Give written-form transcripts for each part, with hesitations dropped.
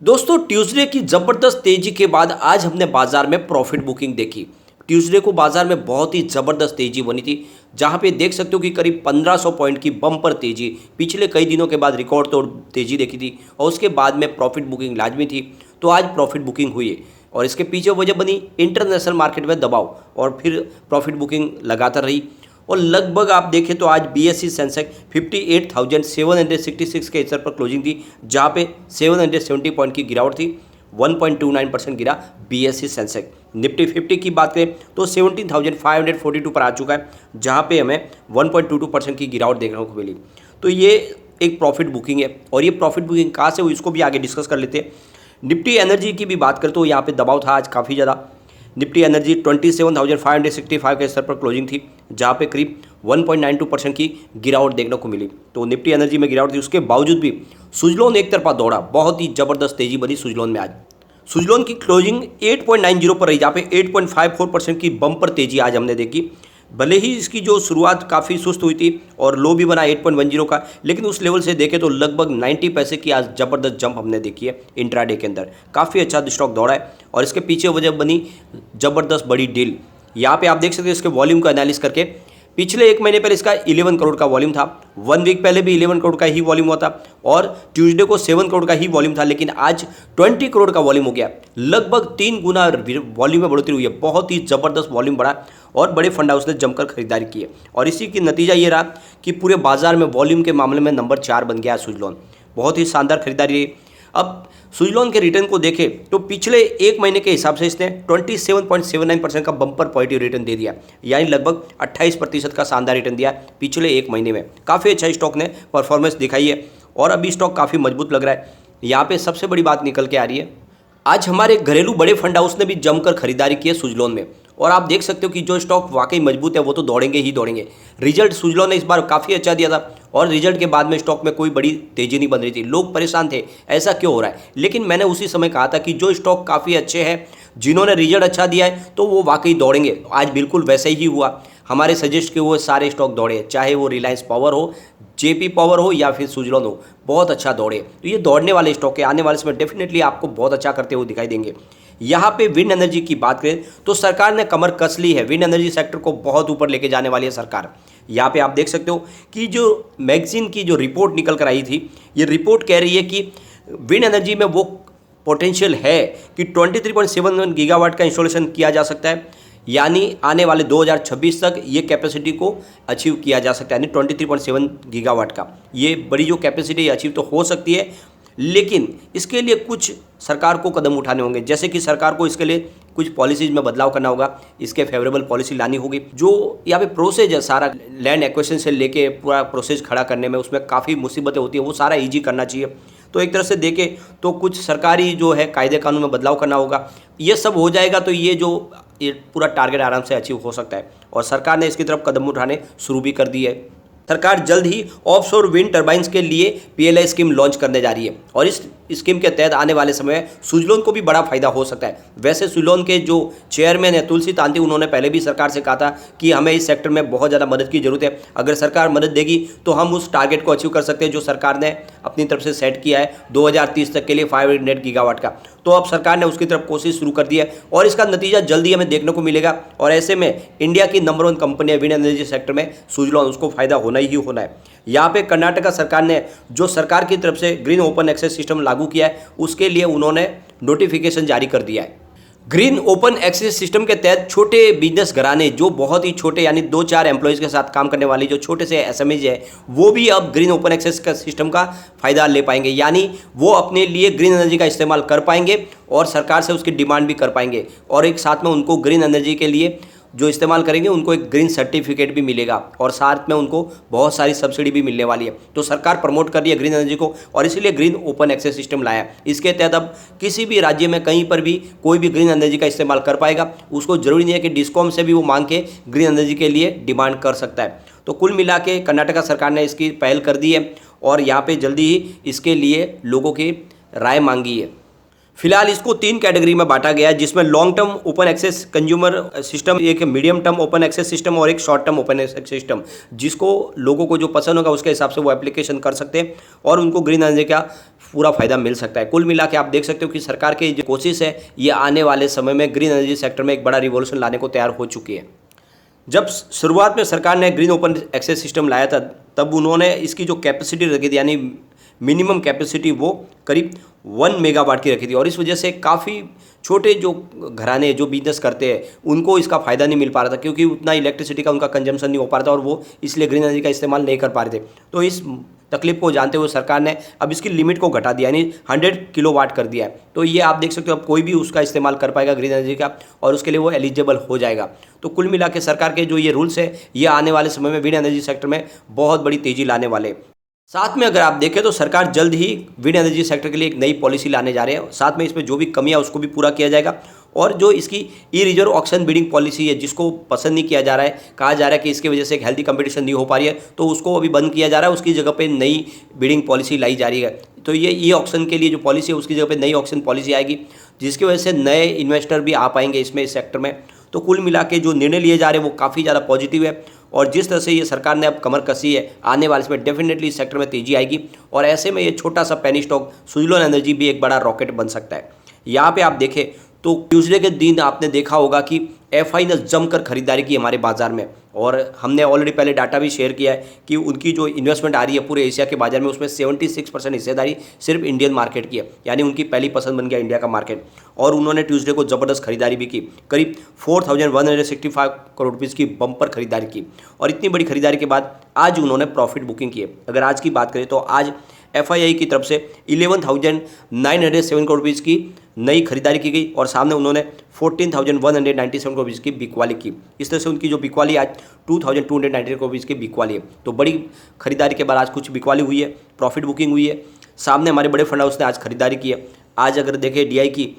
दोस्तों ट्यूसडे की ज़बरदस्त तेज़ी के बाद आज हमने बाजार में प्रॉफिट बुकिंग देखी। ट्यूसडे को बाजार में बहुत ही ज़बरदस्त तेज़ी बनी थी, जहां पे देख सकते हो कि करीब 1500 पॉइंट की बम्पर तेज़ी पिछले कई दिनों के बाद रिकॉर्ड तोड़ तेज़ी देखी थी और उसके बाद में प्रॉफिट बुकिंग लाजमी थी। तो आज प्रॉफिट बुकिंग हुई है और इसके पीछे वजह बनी इंटरनेशनल मार्केट में दबाव और फिर प्रॉफिट बुकिंग लगातार रही और लगभग आप देखें तो आज बीएसई सेंसेक्स 58,766 के स्तर पर क्लोजिंग थी, जहां पे 770 पॉइंट की गिरावट थी। 1.29% गिरा बीएसई सेंसेक्स। निफ्टी 50 की बात करें तो 17,542 पर आ चुका है, जहां पे हमें 1.22% की गिरावट देखने को मिली। तो ये एक प्रॉफिट बुकिंग है और ये प्रॉफिट बुकिंग कहाँ से हुई इसको भी आगे डिस्कस कर लेते हैं। निफ्टी एनर्जी की भी बात करें तो यहाँ पे दबाव था आज काफ़ी ज़्यादा। निफ्टी एनर्जी 27,565 के स्तर पर क्लोजिंग थी, जहाँ पे करीब 1.92% की गिरावट देखने को मिली। तो निफ्टी एनर्जी में गिरावट थी, उसके बावजूद भी सुजलोन एक तरफा दौड़ा। बहुत ही ज़बरदस्त तेजी बनी सुजलोन में आज। सुजलोन की क्लोजिंग 8.90 पर रही, जहाँ पे 8.54% की बम्पर तेजी आज हमने देखी। भले ही इसकी जो शुरुआत काफ़ी सुस्त हुई थी और लो भी बना 8.10 का, लेकिन उस लेवल से देखें तो लगभग 90 पैसे की आज ज़बरदस्त जंप हमने देखी है इंट्राडे के अंदर। काफ़ी अच्छा स्टॉक दौड़ा है और इसके पीछे वजह बनी ज़बरदस्त बड़ी डील। यहाँ पे आप देख सकते हैं इसके वॉल्यूम का एनालिस करके। पिछले एक महीने पहले इसका 11 करोड़ का वॉल्यूम था, 1 वीक पहले भी 11 करोड़ का ही वॉल्यूम हुआ था और ट्यूसडे को 7 करोड़ का ही वॉल्यूम था, लेकिन आज 20 करोड़ का वॉल्यूम हो गया। लगभग 3 गुना वॉल्यूम में बढ़ोतरी हुई है। बहुत ही ज़बरदस्त वॉल्यूम बढ़ा और बड़े फंड हाउस ने जमकर खरीदारी की है और इसी की नतीजा ये रहा कि पूरे बाजार में वॉल्यूम के मामले में नंबर 4 बन गया है सुजलोन। बहुत ही शानदार खरीदारी रही। अब सुजलोन के रिटर्न को देखें तो पिछले एक महीने के हिसाब से इसने 27.79% का बम्पर पॉजिटिव रिटर्न दे दिया, यानी लगभग 28% का शानदार रिटर्न दिया पिछले एक महीने में। काफ़ी अच्छा स्टॉक ने परफॉर्मेंस दिखाई है और अभी स्टॉक काफ़ी मजबूत लग रहा है। यहाँ पे सबसे बड़ी बात निकल के आ रही है, आज हमारे घरेलू बड़े फंड हाउस ने भी जमकर खरीदारी की है सुजलोन में और आप देख सकते हो कि जो स्टॉक वाकई मजबूत है वो तो दौड़ेंगे ही दौड़ेंगे। रिजल्ट सुजलोन ने इस बार काफ़ी अच्छा दिया था और रिजल्ट के बाद में स्टॉक में कोई बड़ी तेजी नहीं बन रही थी। लोग परेशान थे ऐसा क्यों हो रहा है, लेकिन मैंने उसी समय कहा था कि जो स्टॉक काफ़ी अच्छे हैं, जिन्होंने रिजल्ट अच्छा दिया है तो वो वाकई दौड़ेंगे। आज बिल्कुल वैसा ही हुआ। हमारे सजेस्ट किए हुए सारे स्टॉक दौड़े, चाहे वो रिलायंस पावर हो, जेपी पावर हो या फिर सुजलोन हो, बहुत अच्छा दौड़े। तो ये दौड़ने वाले स्टॉक है, आने वाले समय डेफिनेटली आपको बहुत अच्छा करते हुए दिखाई देंगे। यहाँ पे विंड एनर्जी की बात करें तो सरकार ने कमर कस ली है। विंड एनर्जी सेक्टर को बहुत ऊपर लेके जाने वाली है सरकार। यहाँ पे आप देख सकते हो कि जो मैगजीन की जो रिपोर्ट निकल कर आई थी, ये रिपोर्ट कह रही है कि विंड एनर्जी में वो पोटेंशियल है कि 23.71 गीगावाट का इंस्टॉलेशन किया जा सकता है, यानी आने वाले 2026 तक ये कैपेसिटी को अचीव किया जा सकता है, यानी 23.7 गीगावाट का। ये बड़ी जो कैपेसिटी अचीव तो हो सकती है, लेकिन इसके लिए कुछ सरकार को कदम उठाने होंगे। जैसे कि सरकार को इसके लिए कुछ पॉलिसीज में बदलाव करना होगा, इसके फेवरेबल पॉलिसी लानी होगी। जो यहाँ पे प्रोसेस है सारा लैंड एक्विजिशन से लेके पूरा प्रोसेस खड़ा करने में, उसमें काफ़ी मुसीबतें होती हैं, वो सारा ईजी करना चाहिए। तो एक तरह से देखें तो कुछ सरकारी जो है कायदे कानून में बदलाव करना होगा। ये सब हो जाएगा तो ये पूरा टारगेट आराम से अचीव हो सकता है और सरकार ने इसकी तरफ कदम उठाने शुरू भी कर दी है। सरकार जल्द ही ऑफशोर विंड टर्बाइंस के लिए पीएलआई स्कीम लॉन्च करने जा रही है और इस स्कीम के तहत आने वाले समय में सुजलोन को भी बड़ा फायदा हो सकता है। वैसे सुजलोन के जो चेयरमैन है तुलसी तांती, उन्होंने पहले भी सरकार से कहा था कि हमें इस सेक्टर में बहुत ज़्यादा मदद की जरूरत है। अगर सरकार मदद देगी तो हम उस टारगेट को अचीव कर सकते हैं जो सरकार ने अपनी तरफ से सेट किया है 2030 तक के लिए 500 गीगावाट का। तो अब सरकार ने उसकी तरफ कोशिश शुरू कर दी है और इसका नतीजा जल्दी हमें देखने को मिलेगा। और ऐसे में इंडिया की नंबर 1 कंपनी है विंड एनर्जी सेक्टर में सुजलोन, उसको फायदा होना ही होना है। यहाँ पे कर्नाटका सरकार ने जो सरकार की तरफ से ग्रीन ओपन एक्सेस सिस्टम लागू किया है, उसके लिए उन्होंने नोटिफिकेशन जारी कर दिया है। ग्रीन ओपन एक्सेस सिस्टम के तहत छोटे बिजनेस घराने जो बहुत ही छोटे यानी 2-4 एम्प्लॉयज़ के साथ काम करने वाली जो छोटे से एसएमईज है, वो भी अब ग्रीन ओपन एक्सेस का सिस्टम का फ़ायदा ले पाएंगे, यानी वो अपने लिए ग्रीन एनर्जी का इस्तेमाल कर पाएंगे और सरकार से उसकी डिमांड भी कर पाएंगे और एक साथ में उनको ग्रीन एनर्जी के लिए जो इस्तेमाल करेंगे उनको एक ग्रीन सर्टिफिकेट भी मिलेगा और साथ में उनको बहुत सारी सब्सिडी भी मिलने वाली है। तो सरकार प्रमोट कर रही है ग्रीन एनर्जी को और इसीलिए ग्रीन ओपन एक्सेस सिस्टम लाया है। इसके तहत अब किसी भी राज्य में कहीं पर भी कोई भी ग्रीन एनर्जी का इस्तेमाल कर पाएगा। उसको जरूरी नहीं है कि डिस्कॉम से भी वो मांग के ग्रीन एनर्जी के लिए डिमांड कर सकता है। तो कुल मिला के कर्नाटका सरकार ने इसकी पहल कर दी है और यहाँ पर जल्दी ही इसके लिए लोगों की राय मांगी है। फिलहाल इसको 3 कैटेगरी में बांटा गया है, जिसमें long term open access consumer system, एक medium term open access system और एक short term open access system. जिसको लोगों को जो पसंद होगा उसके हिसाब से वो एप्लीकेशन कर सकते हैं और उनको ग्रीन एनर्जी का पूरा फायदा मिल सकता है। कुल मिला के आप देख सकते हो कि सरकार की जो कोशिश है ये आने वाले समय में ग्रीन एनर्जी सेक्टर में एक बड़ा रिवॉल्यूशन लाने को तैयार हो चुकी है। जब शुरुआत में सरकार ने ग्रीन ओपन एक्सेस सिस्टम लाया था तब उन्होंने इसकी जो कैपेसिटी रखी थी यानी मिनिमम कैपेसिटी वो करीब 1 मेगावाट की रखी थी और इस वजह से काफ़ी छोटे जो घराने जो बिजनेस करते हैं उनको इसका फ़ायदा नहीं मिल पा रहा था क्योंकि उतना इलेक्ट्रिसिटी का उनका कंजम्पशन नहीं हो पा रहा था और वो इसलिए ग्रीन एनर्जी का इस्तेमाल नहीं कर पा रहे थे। तो इस तकलीफ को जानते हुए सरकार ने अब इसकी लिमिट को घटा दिया यानी 100 किलोवाट कर दिया है। तो ये आप देख सकते हो अब कोई भी उसका इस्तेमाल कर पाएगा ग्रीन एनर्जी का और उसके लिए वो एलिजिबल हो जाएगा। तो कुल मिला के सरकार के जो ये रूल्स है ये आने वाले समय में विंड एनर्जी सेक्टर में बहुत बड़ी तेज़ी लाने वाले। साथ में अगर आप देखें तो सरकार जल्द ही विंड एनर्जी सेक्टर के लिए एक नई पॉलिसी लाने जा रहे हैं। साथ में इसमें जो भी कमियां उसको भी पूरा किया जाएगा और जो इसकी ई रिजर्व ऑक्शन बिडिंग पॉलिसी है जिसको पसंद नहीं किया जा रहा है, कहा जा रहा है कि इसकी वजह से एक हेल्दी कंपटीशन नहीं हो पा रही है तो उसको अभी बंद किया जा रहा है। उसकी जगह पे नई बिडिंग पॉलिसी लाई जा रही है। तो ये ई ऑक्शन के लिए जो पॉलिसी है उसकी जगह पर नई ऑक्शन पॉलिसी आएगी जिसकी वजह से नए इन्वेस्टर भी आ पाएंगे इसमें इस सेक्टर में। तो कुल मिला के जो निर्णय लिए जा रहे हैं वो काफ़ी ज़्यादा पॉजिटिव है और जिस तरह से ये सरकार ने अब कमर कसी है आने वाले समय डेफिनेटली इस सेक्टर में तेजी आएगी और ऐसे में ये छोटा सा पेनी स्टॉक सुजलॉन एनर्जी भी एक बड़ा रॉकेट बन सकता है। यहाँ पे आप देखें तो ट्यूसडे के दिन आपने देखा होगा कि एफआई ने जमकर खरीदारी की हमारे बाजार में और हमने ऑलरेडी पहले डाटा भी शेयर किया है कि उनकी जो इन्वेस्टमेंट आ रही है पूरे एशिया के बाजार में उसमें 76% हिस्सेदारी सिर्फ इंडियन मार्केट की है यानी उनकी पहली पसंद बन गया इंडिया का मार्केट। और उन्होंने ट्यूसडे को ज़बरदस्त खरीदारी भी की, करीब 4165 करोड़ रुपीज़ की बम्पर खरीदारी की और इतनी बड़ी खरीदारी के बाद आज उन्होंने प्रॉफिट बुकिंग की है। अगर आज की बात करें तो आज एफआईआई की तरफ से 11,907 करोड़ रुपीज़ की नई खरीदारी की गई और सामने उन्होंने 14,197 करोड़ रुपीज़ की बिकवाली की। इस तरह से उनकी जो बिकवाली आज 2,290 करोड़ रुपीज़ की बिकवाली है। तो बड़ी खरीदारी के बाद आज कुछ बिकवाली हुई है, प्रॉफिट बुकिंग हुई है। सामने हमारे बड़े फंड हाउस ने आज खरीदारी की है। आज अगर देखें डीआई की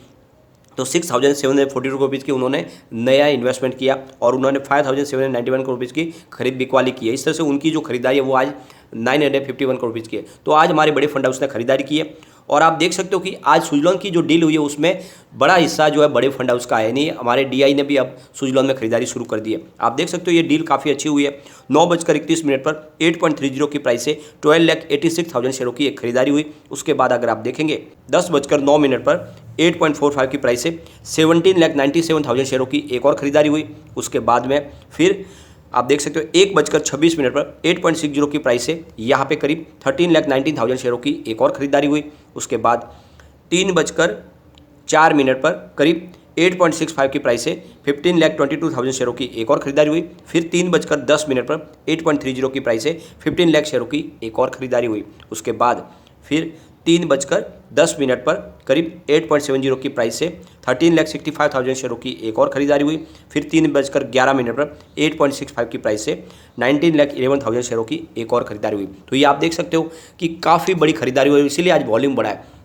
तो 6,742 करोड़ रुपीज़ की उन्होंने नया इन्वेस्टमेंट किया और उन्होंने 5,791 करोड़ रुपीज़ की खरीद बिकवाली की है। इस तरह से उनकी जो खरीदारी है वो आज 951 करोड़ रुपीज़ की है। तो आज हमारे बड़े फंड हाउस ने खरीदारी की है और आप देख सकते हो कि आज सुजलॉन की जो डील हुई है उसमें बड़ा हिस्सा जो है बड़े फंड हाउस का है। नहीं, हमारे डीआई ने भी अब सुजलॉन में खरीदारी शुरू कर दी है। आप देख सकते हो ये डील काफ़ी अच्छी हुई है। 9:31 पर 8.30 की प्राइस से 12,86,000 शेयरों की एक खरीदारी हुई। उसके बाद अगर आप देखेंगे 10:09 पर 8.45 की प्राइस से 17,97,000 शेयरों की एक और खरीदारी हुई। उसके बाद में फिर आप देख सकते हो 1:26 पर 8.60 की प्राइस से यहाँ पे करीब 13,19,000 शेयरों की एक और खरीदारी हुई। उसके बाद 3:04 पर करीब 8.65 की प्राइस से 15,22,000 शेयरों की एक और खरीदारी हुई। फिर 3:10 पर 8.30 की प्राइस से 15 लाख शेयरों की एक और खरीदारी हुई। उसके बाद फिर 3:10 पर करीब 8.70 की प्राइस से 13,65,000 शेयरों की एक और खरीदारी हुई। फिर 3:11 पर 8.65 की प्राइस से 19,11,000 शेयरों की एक और खरीदारी हुई। तो ये आप देख सकते हो कि काफ़ी बड़ी खरीदारी हुई, इसीलिए आज वॉल्यूम बढ़ा है।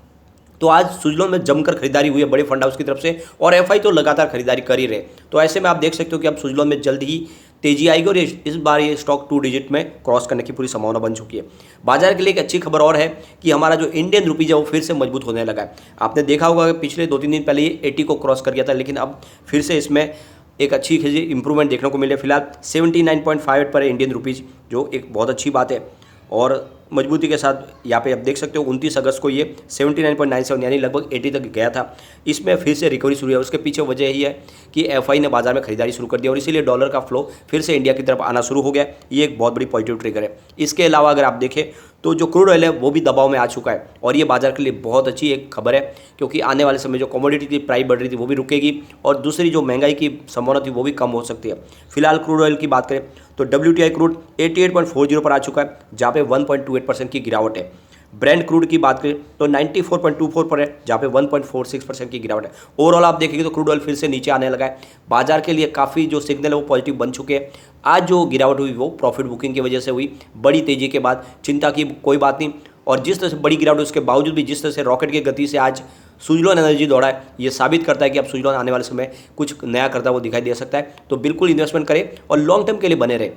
तो आज सुजलॉन में जमकर खरीदारी हुई है बड़े फंड हाउस की तरफ से और एफआई तो लगातार खरीदारी कर ही रहे। तो ऐसे में आप देख सकते हो कि अब सुजलॉन में जल्द ही तेजी आएगी और इस बार ये स्टॉक 2 डिजिट में क्रॉस करने की पूरी संभावना बन चुकी है। बाजार के लिए एक अच्छी खबर और है कि हमारा जो इंडियन रुपीज है वो फिर से मजबूत होने लगा है। आपने देखा होगा कि पिछले 2-3 दिन पहले ये 80 को क्रॉस कर गया था, लेकिन अब फिर से इसमें एक अच्छी खासी इंप्रूवमेंट देखने को मिले। फिलहाल 79.58 पर है इंडियन रुपीज़, जो एक बहुत अच्छी बात है। और मजबूती के साथ यहाँ पे आप देख सकते हो 29 अगस्त को ये 79.97 यानी लगभग 80 तक गया था। इसमें फिर से रिकवरी शुरू है। उसके पीछे वजह यही है कि एफआई ने बाजार में खरीदारी शुरू कर दी और इसीलिए डॉलर का फ्लो फिर से इंडिया की तरफ आना शुरू हो गया। ये एक बहुत बड़ी पॉजिटिव ट्रिगर है। इसके अलावा अगर आप देखें तो जो क्रूड ऑयल है वो भी दबाव में आ चुका है और ये बाजार के लिए बहुत अच्छी एक खबर है, क्योंकि आने वाले समय जो कमोडिटी की प्राइस बढ़ रही थी वो भी रुकेगी और दूसरी जो महंगाई की संभावना थी वो भी कम हो सकती है। फिलहाल क्रूड ऑयल की बात करें तो WTI क्रूड 88.40 पर आ चुका है, जहाँ पे 1.28% की गिरावट है। ब्रेंट क्रूड की बात करें तो 94.24 पर है, जहाँ पे 1.46% की गिरावट है। ओवरऑल आप देखेंगे तो क्रूड ऑयल फिर से नीचे आने लगा है। बाजार के लिए काफ़ी जो सिग्नल है वो पॉजिटिव बन चुके हैं। आज जो गिरावट हुई वो प्रॉफिट बुकिंग की वजह से हुई, बड़ी तेजी के बाद, चिंता की कोई बात नहीं। और जिस तरह से बड़ी गिरावट उसके बावजूद भी जिस तरह से रॉकेट की गति से आज सुजलॉन एनर्जी दौड़ा है, ये साबित करता है कि अब सुजलॉन आने वाले समय कुछ नया करता वो दिखाई दे सकता है। तो बिल्कुल इन्वेस्टमेंट करें और लॉन्ग टर्म के लिए बने रहे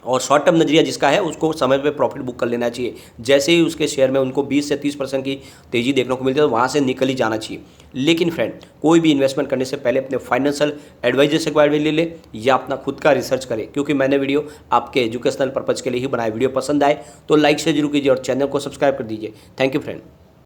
और शॉर्ट टर्म नजरिया जिसका है उसको समय पे प्रॉफिट बुक कर लेना चाहिए। जैसे ही उसके शेयर में उनको 20 से 30% की तेज़ी देखने को मिलती है तो वहाँ से निकल ही जाना चाहिए। लेकिन फ्रेंड, कोई भी इन्वेस्टमेंट करने से पहले अपने फाइनेंशियल एडवाइजर से एडवाइस ले ले या अपना खुद का रिसर्च करें, क्योंकि मैंने वीडियो आपके एजुकेशनल पर्पज़ के लिए ही बनाया। वीडियो पसंद आए तो लाइक शेयर जरूर कीजिए और चैनल को सब्सक्राइब कर दीजिए। Thank you friend.